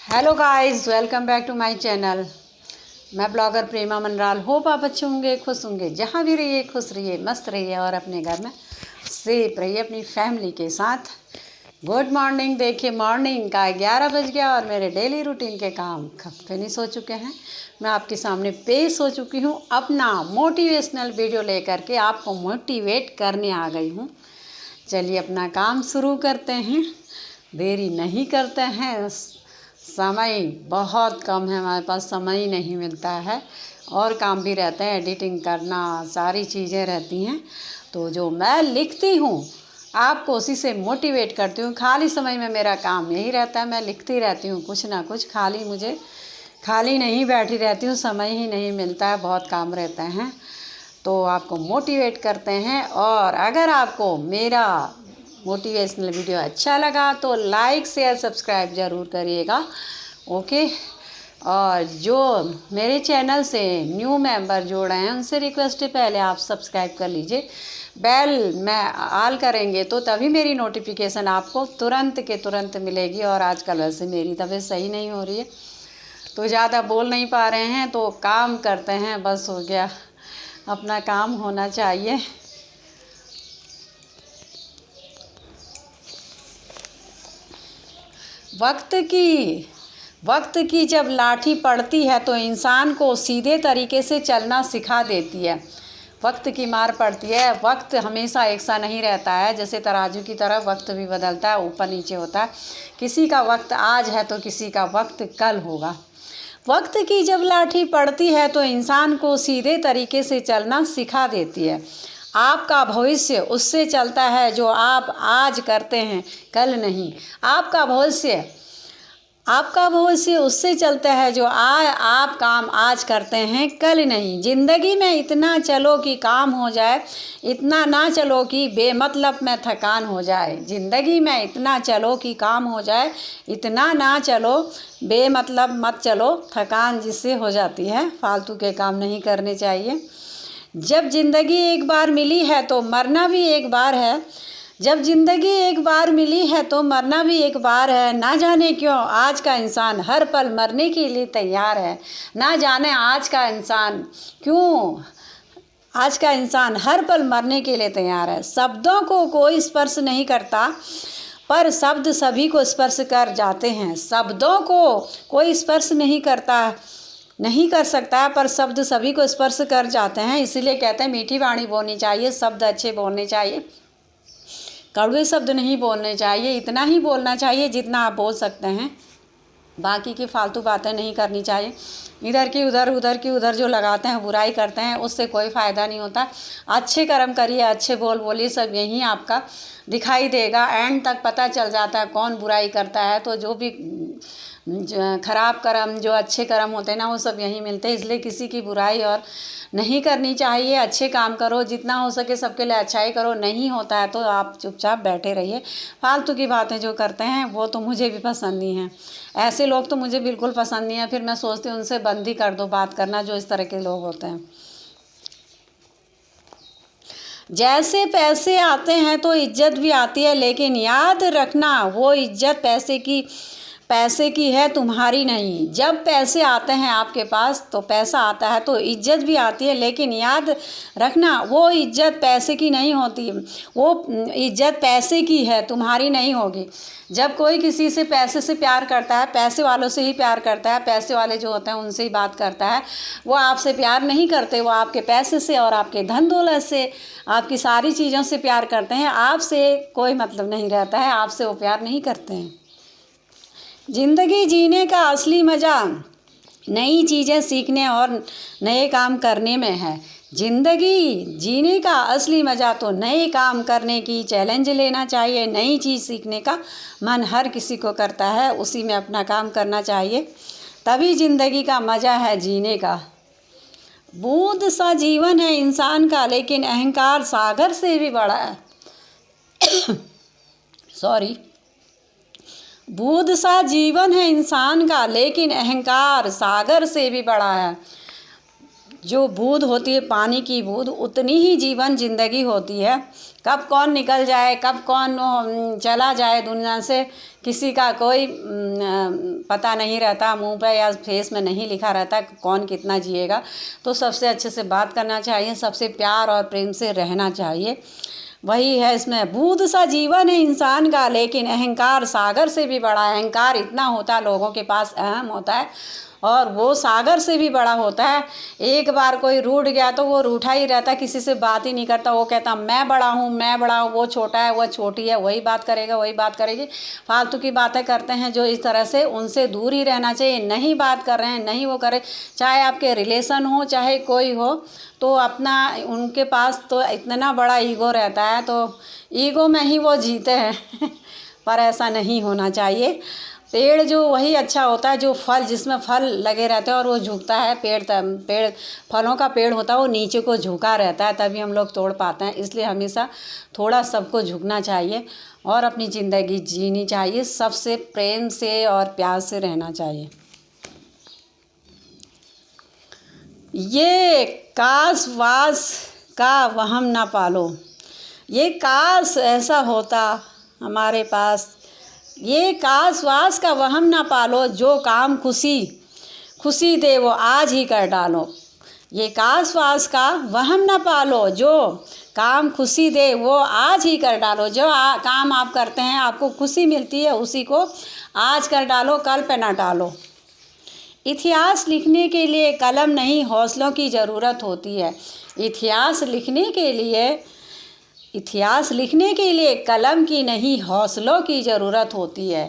Hello guys, welcome back to my channel. मैं blogger Prema Manral. Hope आप अच्छे होंगे, खुश होंगे। जहाँ भी रहिए खुश रहिए, मस्त रहिए और अपने घर में सेफ रहिए अपनी फैमिली के साथ। Good morning. देखिए, मॉर्निंग का 11 बज गया और मेरे डेली रूटीन के काम फिनिश हो चुके हैं। मैं आपके सामने पेश हो चुकी हूँ अपना मोटिवेशनल वीडियो लेकर के। आपको मोटिवेट करने आ गई हूँ। चलिए अपना काम शुरू करते हैं, देरी नहीं करते हैं। समय बहुत कम है, हमारे पास समय ही नहीं मिलता है और काम भी रहते हैं, एडिटिंग करना, सारी चीज़ें रहती हैं। तो जो मैं लिखती हूँ आपको उसी से मोटिवेट करती हूँ। खाली समय में मेरा काम यही रहता है, मैं लिखती रहती हूँ कुछ ना कुछ। खाली नहीं बैठी रहती हूँ, समय ही नहीं मिलता है, बहुत काम रहते हैं। तो आपको मोटिवेट करते हैं। और अगर आपको मेरा मोटिवेशनल वीडियो अच्छा लगा तो लाइक शेयर सब्सक्राइब ज़रूर करिएगा, ओके। और जो मेरे चैनल से न्यू मेंबर जोड़े हैं उनसे रिक्वेस्ट है, पहले आप सब्सक्राइब कर लीजिए। बेल में ऑल करेंगे तो तभी मेरी नोटिफिकेशन आपको तुरंत के तुरंत मिलेगी। और आजकल वैसे मेरी तबीयत सही नहीं हो रही है तो ज़्यादा बोल नहीं पा रहे हैं, तो काम करते हैं, बस हो गया। अपना काम होना चाहिए। वक्त की जब लाठी पड़ती है तो इंसान को सीधे तरीके से चलना सिखा देती है। वक्त की मार पड़ती है। वक्त हमेशा एक सा नहीं रहता है, जैसे तराजू की तरह वक्त भी बदलता है, ऊपर नीचे होता है। किसी का वक्त आज है तो किसी का वक्त कल होगा। वक्त की जब लाठी पड़ती है तो इंसान को सीधे तरीके से चलना सिखा देती है। आपका भविष्य उससे चलता है जो आप आज करते हैं, कल नहीं। आपका भविष्य उससे चलता है जो आप काम आज करते हैं, कल नहीं। ज़िंदगी में इतना चलो कि काम हो जाए, इतना ना चलो कि बेमतलब में थकान हो जाए। ज़िंदगी में इतना चलो कि काम हो जाए, इतना ना चलो बेमतलब मत चलो, थकान जिससे हो जाती है। फालतू के काम नहीं करने चाहिए। जब ज़िंदगी एक बार मिली है तो मरना भी एक बार है। जब ज़िंदगी एक बार मिली है तो मरना भी एक बार है। ना जाने क्यों आज का इंसान हर पल मरने के लिए तैयार है। ना जाने आज का इंसान क्यों आज का इंसान हर पल मरने के लिए तैयार है। शब्दों को कोई स्पर्श नहीं करता पर शब्द सभी को स्पर्श कर जाते हैं। शब्दों को कोई स्पर्श नहीं कर सकता पर शब्द सभी को स्पर्श कर जाते हैं। इसीलिए कहते हैं मीठी वाणी बोलनी चाहिए, शब्द अच्छे बोलने चाहिए, कड़वे शब्द नहीं बोलने चाहिए। इतना ही बोलना चाहिए जितना आप बोल सकते हैं। बाकी की फालतू बातें नहीं करनी चाहिए। इधर की उधर, उधर की उधर जो लगाते हैं, बुराई करते हैं, उससे कोई फ़ायदा नहीं होता। अच्छे कर्म करिए, अच्छे बोलिए, सब यहीं आपका दिखाई देगा। एंड तक पता चल जाता है कौन बुराई करता है। तो जो भी खराब कर्म, जो अच्छे कर्म होते हैं ना, वो सब यहीं मिलते हैं। इसलिए किसी की बुराई और नहीं करनी चाहिए। अच्छे काम करो, जितना हो सके सबके लिए अच्छाई करो। नहीं होता है तो आप चुपचाप बैठे रहिए। फालतू की बातें जो करते हैं वो तो मुझे भी पसंद नहीं है। ऐसे लोग तो मुझे बिल्कुल पसंद नहीं है। फिर मैं सोचती हूँ उनसे बंद ही कर दो बात करना, जो इस तरह के लोग होते हैं। जैसे पैसे आते हैं तो इज्जत भी आती है, लेकिन याद रखना वो इज्जत पैसे की है, तुम्हारी नहीं। जब पैसे आते हैं आपके पास तो पैसा आता है तो इज्जत भी आती है, लेकिन याद रखना वो इज्जत पैसे की नहीं होती। वो इज्जत पैसे की है, तुम्हारी नहीं होगी। जब कोई किसी से पैसे से प्यार करता है, पैसे वालों से ही प्यार करता है, पैसे वाले जो होते हैं उनसे ही बात करता है, वो आपसे प्यार नहीं करते। वो आपके पैसे से और आपके धन दौलत से, आपकी सारी चीज़ों से प्यार करते हैं। आपसे कोई मतलब नहीं रहता है, आपसे वो प्यार नहीं करते हैं। ज़िंदगी जीने का असली मज़ा नई चीज़ें सीखने और नए काम करने में है। ज़िंदगी जीने का असली मज़ा तो नए काम करने की, चैलेंज लेना चाहिए। नई चीज़ सीखने का मन हर किसी को करता है, उसी में अपना काम करना चाहिए, तभी ज़िंदगी का मज़ा है जीने का। बूंद सा जीवन है इंसान का, लेकिन अहंकार सागर से भी बड़ा है। बूंद सा जीवन है इंसान का, लेकिन अहंकार सागर से भी बड़ा है। जो बूंद होती है पानी की बूंद, उतनी ही जीवन ज़िंदगी होती है। कब कौन निकल जाए, कब कौन चला जाए दुनिया से, किसी का कोई पता नहीं रहता। मुंह पे या फेस में नहीं लिखा रहता कौन कितना जिएगा। तो सबसे अच्छे से बात करना चाहिए, सबसे प्यार और प्रेम से रहना चाहिए। वही है इसमें, बूंद सा जीवन है इंसान का, लेकिन अहंकार सागर से भी बड़ा है। अहंकार इतना होता है लोगों के पास, अहम होता है, और वो सागर से भी बड़ा होता है। एक बार कोई रूठ गया तो वो रूठा ही रहता, किसी से बात ही नहीं करता। वो कहता मैं बड़ा हूँ, मैं बड़ा हूँ, वो छोटा है, वो छोटी है, वही बात करेगा, वही बात करेगी। फालतू की बातें करते हैं जो इस तरह से, उनसे दूर ही रहना चाहिए। नहीं बात कर रहे हैं, नहीं वो करे, चाहे आपके रिलेशन हो, चाहे कोई हो, तो अपना उनके पास तो इतना बड़ा ईगो रहता है, तो ईगो में ही वो जीते हैं पर ऐसा नहीं होना चाहिए। पेड़ जो वही अच्छा होता है जो फल, जिसमें फल लगे रहते हैं और वो झुकता है। पेड़ फलों का पेड़ होता है, वो नीचे को झुका रहता है, तभी हम लोग तोड़ पाते हैं। इसलिए हमेशा थोड़ा सबको झुकना चाहिए और अपनी ज़िंदगी जीनी चाहिए, सबसे प्रेम से और प्यार से रहना चाहिए। ये काश वास का वहम ना पालो, ये काश ऐसा होता हमारे पास, ये काश वास का वहम ना पालो, जो काम खुशी दे वो आज ही कर डालो। ये काश वास का वहम ना पालो, जो काम खुशी दे वो आज ही कर डालो। जो काम आप करते हैं आपको खुशी मिलती है, उसी को आज कर डालो, कल पे ना टालो। इतिहास लिखने के लिए कलम नहीं हौसलों की ज़रूरत होती है। इतिहास लिखने के लिए कलम की नहीं हौसलों की ज़रूरत होती है।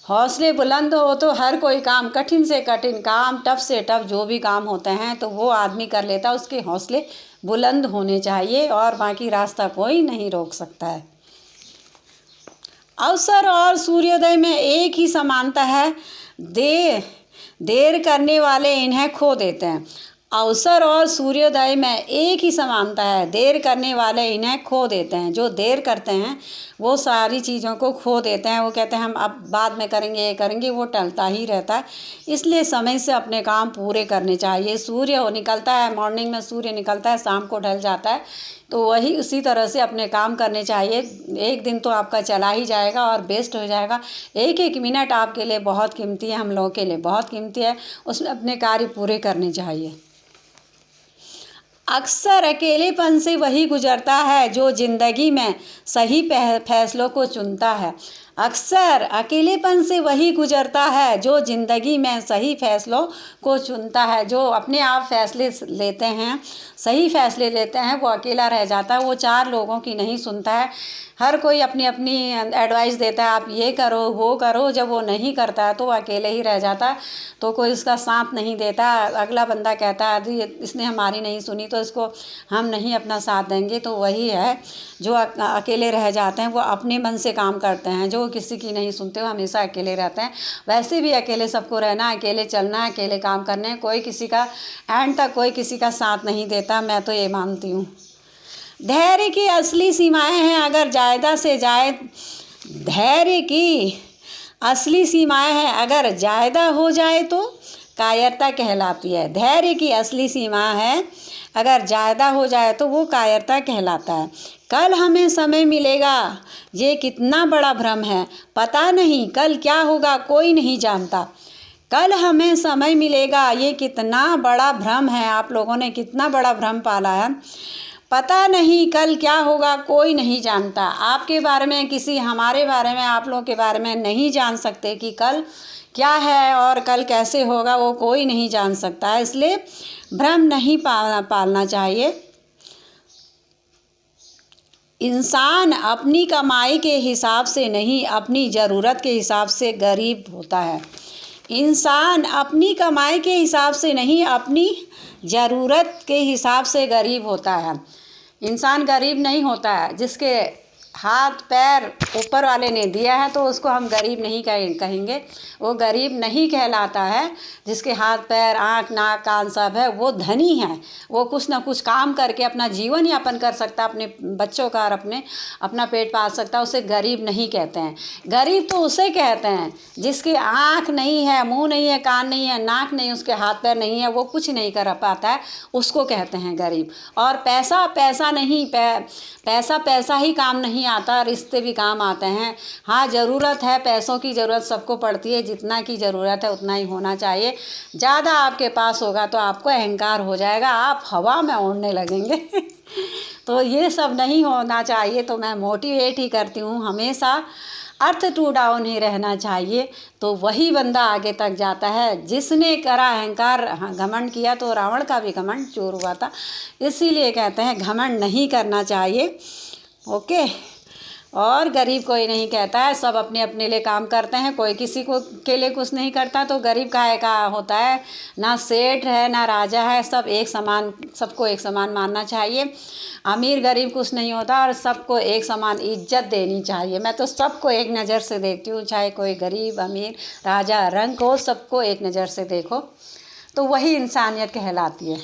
हौसले बुलंद हो तो हर कोई काम, कठिन से कठिन काम, टफ से टफ जो भी काम होते हैं तो वो आदमी कर लेता। उसके हौसले बुलंद होने चाहिए और बाकी रास्ता कोई नहीं रोक सकता है। अवसर और सूर्योदय में एक ही समानता है, देर करने वाले इन्हें खो देते हैं। अवसर और सूर्योदय में एक ही समानता है, देर करने वाले इन्हें खो देते हैं। जो देर करते हैं वो सारी चीज़ों को खो देते हैं। वो कहते हैं हम अब बाद में करेंगे, ये करेंगे, वो टलता ही रहता है। इसलिए समय से अपने काम पूरे करने चाहिए। सूर्य निकलता है, मॉर्निंग में सूर्य निकलता है, शाम को ढल जाता है, तो वही उसी तरह से अपने काम करने चाहिए। एक दिन तो आपका चला ही जाएगा और वेस्ट हो जाएगा। एक एक मिनट आपके लिए बहुत कीमती है, हम लोगों के लिए बहुत कीमती है, उसमें अपने कार्य पूरे करने चाहिए। अक्सर अकेलेपन से वही गुजरता है जो ज़िंदगी में सही फैसलों को चुनता है। अक्सर अकेलेपन से वही गुजरता है जो ज़िंदगी में सही फैसलों को चुनता है। जो अपने आप फैसले लेते हैं, सही फैसले लेते हैं, वो अकेला रह जाता है। वो चार लोगों की नहीं सुनता है। हर कोई अपनी अपनी एडवाइस देता है, आप ये करो, वो करो। जब वो नहीं करता है तो वो अकेले ही रह जाता है, तो कोई उसका साथ नहीं देता। अगला बंदा कहता है अरे इसने हमारी नहीं सुनी तो इसको हम नहीं अपना साथ देंगे। तो वही है, जो अकेले रह जाते हैं वो अपने मन से काम करते हैं। जो किसी की नहीं सुनते वो हमेशा अकेले रहते हैं। वैसे भी अकेले सबको रहना, अकेले चलना, अकेले काम करने। कोई किसी का एंड तक कोई किसी का साथ नहीं देता, मैं तो ये मानती हूँ। धैर्य की असली सीमाएं हैं अगर ज़्यादा से ज़्यादा, धैर्य की असली सीमाएं हैं अगर ज़्यादा हो जाए तो कायरता कहलाती है। धैर्य की असली सीमा है, अगर ज़्यादा हो जाए तो वो कायरता कहलाता है। कल हमें समय मिलेगा ये कितना बड़ा भ्रम है, पता नहीं कल क्या होगा कोई नहीं जानता। कल हमें समय मिलेगा ये कितना बड़ा भ्रम है। आप लोगों ने कितना बड़ा भ्रम पाला है। पता नहीं कल क्या होगा कोई नहीं जानता। आपके बारे में, किसी हमारे बारे में, आप लोगों के बारे में नहीं जान सकते कि कल क्या है और कल कैसे होगा, वो कोई नहीं जान सकता है। इसलिए भ्रम नहीं पालना चाहिए। इंसान अपनी कमाई के हिसाब से नहीं, अपनी ज़रूरत के हिसाब से गरीब होता है। इंसान अपनी कमाई के हिसाब से नहीं, अपनी ज़रूरत के हिसाब से गरीब होता है। इंसान गरीब नहीं होता है। जिसके हाथ पैर ऊपर वाले ने दिया है तो उसको हम गरीब नहीं कहेंगे। वो गरीब नहीं कहलाता है। जिसके हाथ पैर आँख नाक कान सब है वो धनी है। वो कुछ ना कुछ काम करके अपना जीवन यापन कर सकता, अपने बच्चों का और अपना पेट पाल सकता, उसे गरीब नहीं कहते हैं। गरीब तो उसे कहते हैं जिसकी आँख नहीं है, मुँह नहीं है, कान नहीं है, नाक नहीं, उसके हाथ पैर नहीं है, वो कुछ नहीं कर पाता है, उसको कहते हैं गरीब। और पैसा पैसा नहीं, पैसा ही काम नहीं आता, रिश्ते भी काम आते हैं। हाँ, ज़रूरत है, पैसों की ज़रूरत सबको पड़ती है, जितना की ज़रूरत है उतना ही होना चाहिए। ज़्यादा आपके पास होगा तो आपको अहंकार हो जाएगा, आप हवा में उड़ने लगेंगे तो ये सब नहीं होना चाहिए। तो मैं मोटिवेट ही करती हूँ हमेशा, अर्थ टू डाउन ही रहना चाहिए, तो वही बंदा आगे तक जाता है। जिसने करा अहंकार, घमंड किया तो रावण का भी घमंड चूर हुआ था। इसीलिए कहते हैं घमंड नहीं करना चाहिए। ओके। और गरीब कोई नहीं कहता है, सब अपने अपने लिए काम करते हैं, कोई किसी को के लिए कुछ नहीं करता। तो गरीब काहे का होता है? ना सेठ है ना राजा है, सब एक समान, सबको एक समान मानना चाहिए। अमीर गरीब कुछ नहीं होता और सबको एक समान इज्जत देनी चाहिए। मैं तो सबको एक नज़र से देखती हूँ, चाहे कोई गरीब अमीर राजा रंग हो, सबको एक नज़र से देखो, तो वही इंसानियत कहलाती है।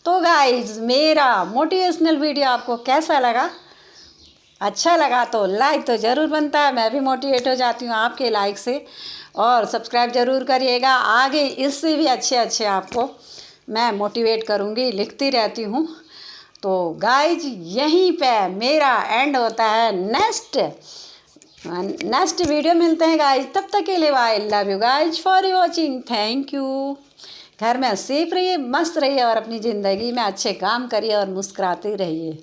तो गाइस, मेरा मोटिवेशनल वीडियो आपको कैसा लगा? अच्छा लगा तो लाइक तो ज़रूर बनता है, मैं भी मोटिवेट हो जाती हूँ आपके लाइक से। और सब्सक्राइब ज़रूर करिएगा, आगे इससे भी अच्छे आपको मैं मोटिवेट करूँगी, लिखती रहती हूँ। तो गाइज, यहीं पे मेरा एंड होता है। नेक्स्ट वीडियो मिलते हैं गाइज, तब तक के लिए bye, love you guys for watching, thank you. घर में सेफ रहिए, मस्त रहिए और अपनी ज़िंदगी में अच्छे काम करिए और मुस्कुराते रहिए।